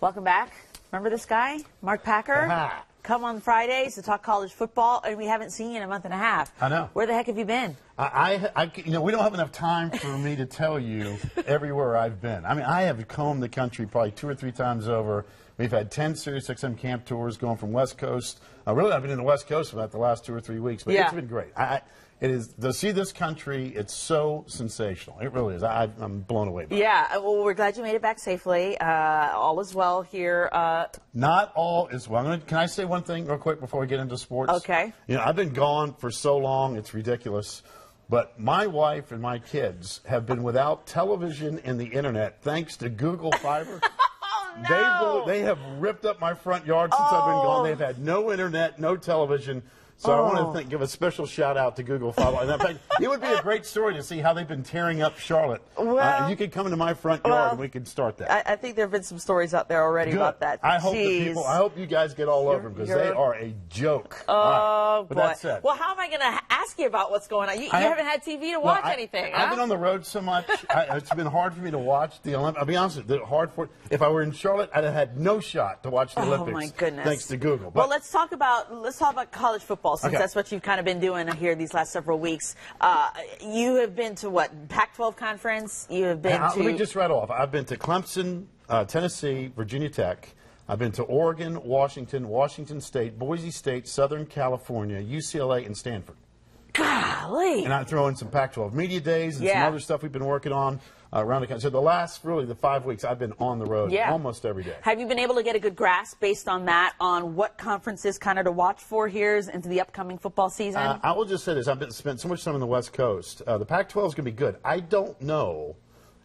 Welcome back. Remember this guy, Mark Packer? Come on Fridays to talk college football, and we haven't seen you in a month and a half. I know. Where the heck have you been? We don't have enough time for me to tell you everywhere I've been. I mean, I have combed the country probably 2 or 3 times over. We've had 10 Sirius XM camp tours going from West Coast. Really, I've been in the West Coast for about the last 2 or 3 weeks, but Yeah. it's been great. It is to see this country. It's so sensational. It really is. I'm blown away by it. Yeah, well, we're glad you made it back safely. All is well here. Not all is well. Can I say one thing real quick before we get into sports? Okay. You know, I've been gone for so long, it's ridiculous. But my wife and my kids have been without television and the internet thanks to Google Fiber. No. They have ripped up my front yard since I've been gone. They've had no internet, no television. So I want to give a special shout out to Google Fiber. And in fact, it would be a great story to see how they've been tearing up Charlotte. Well, you could come into my front yard and we could start that. I think there have been some stories out there already about that. I hope you guys get all over them because they are a joke. Oh, With boy. that said, Well, how am I going to ask you about what's going on? You haven't had TV to watch anything. I've been on the road so much. It's been hard for me to watch the Olympics. I'll be honest with you, if I were in Charlotte, I'd have had no shot to watch the Olympics. Oh, my goodness. Thanks to Google. Well, let's talk about college football since that's what you've kind of been doing here these last several weeks. You have been to what, Pac-12 conference? You have been to... Let me just rattle off. I've been to Clemson, Tennessee, Virginia Tech. I've been to Oregon, Washington, Washington State, Boise State, Southern California, UCLA, and Stanford. Golly. And I throw in some Pac-12 media days and some other stuff we've been working on around the country. So the last, the 5 weeks, I've been on the road almost every day. Have you been able to get a good grasp based on that, on what conferences kind of to watch for here into the upcoming football season? I will just say this. I've spent so much time on the West Coast. The Pac-12 is going to be good. I don't know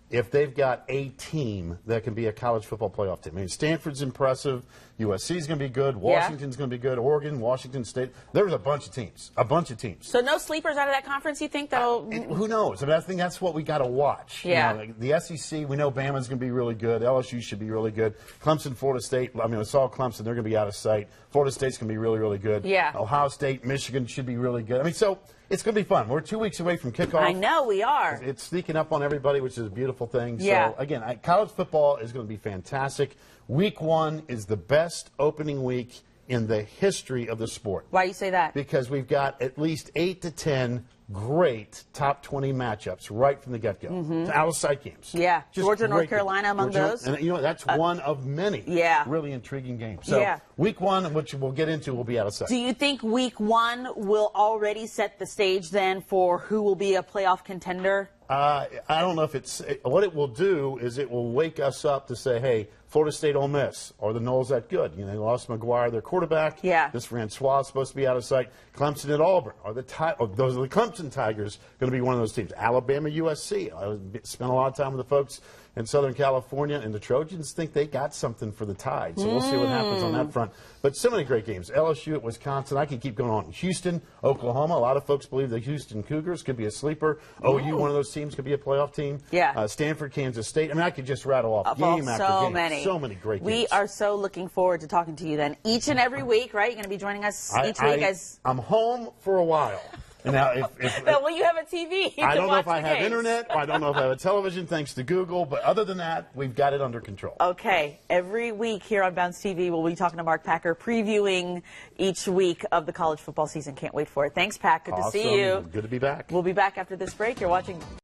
if they've got a team that can be a college football playoff team. I mean, Stanford's impressive. USC is going to be good. Washington's going to be good. Oregon, Washington State. There's a bunch of teams. A bunch of teams. So no sleepers out of that conference, you think, though? Who knows? I mean, I think that's what we got to watch. Yeah. You know, the SEC, we know Bama's going to be really good. LSU should be really good. Clemson, Florida State. I mean, it's all Clemson. They're going to be out of sight. Florida State's going to be really, really good. Yeah. Ohio State, Michigan should be really good. I mean, so it's going to be fun. We're 2 weeks away from kickoff. I know we are. It's sneaking up on everybody, which is a beautiful thing. Yeah. So, again, college football is going to be fantastic. Week 1 is the best opening week in the history of the sport. Why do you say that? Because we've got at least 8 to 10 great top 20 matchups right from the get-go. Out-of-sight games. Yeah. Just Georgia, North great Carolina among those. And you know, that's one of many really intriguing games. So week 1, which we'll get into, will be out of sight. Do you think week 1 will already set the stage then for who will be a playoff contender? I don't know if what it will do is it will wake us up to say, hey, Florida State, Ole Miss, are the Noles that good? You know, they lost McGuire, their quarterback. Yeah. This Francois is supposed to be out of sight. Clemson at Auburn. Those are the Clemson Tigers going to be one of those teams. Alabama, USC. I spent a lot of time with the folks in Southern California, and the Trojans think they got something for the Tide. So we'll see what happens on that front. But so many great games. LSU at Wisconsin. I can keep going on. Houston, Oklahoma. A lot of folks believe the Houston Cougars could be a sleeper. OU, one of those teams, could be a playoff team. Yeah. Stanford, Kansas State. I mean, I could just rattle off game after game. So many great games. We are so looking forward to talking to you then each and every week, right? You're going to be joining us each week. I'm home for a while. And now, well, you have a TV. I don't know if I have internet, or I don't know if I have a television, thanks to Google, but other than that, we've got it under control. Okay. Every week here on Bounce TV, we'll be talking to Mark Packer, previewing each week of the college football season. Can't wait for it. Thanks, Pack. Good to see you. Good to be back. We'll be back after this break. You're watching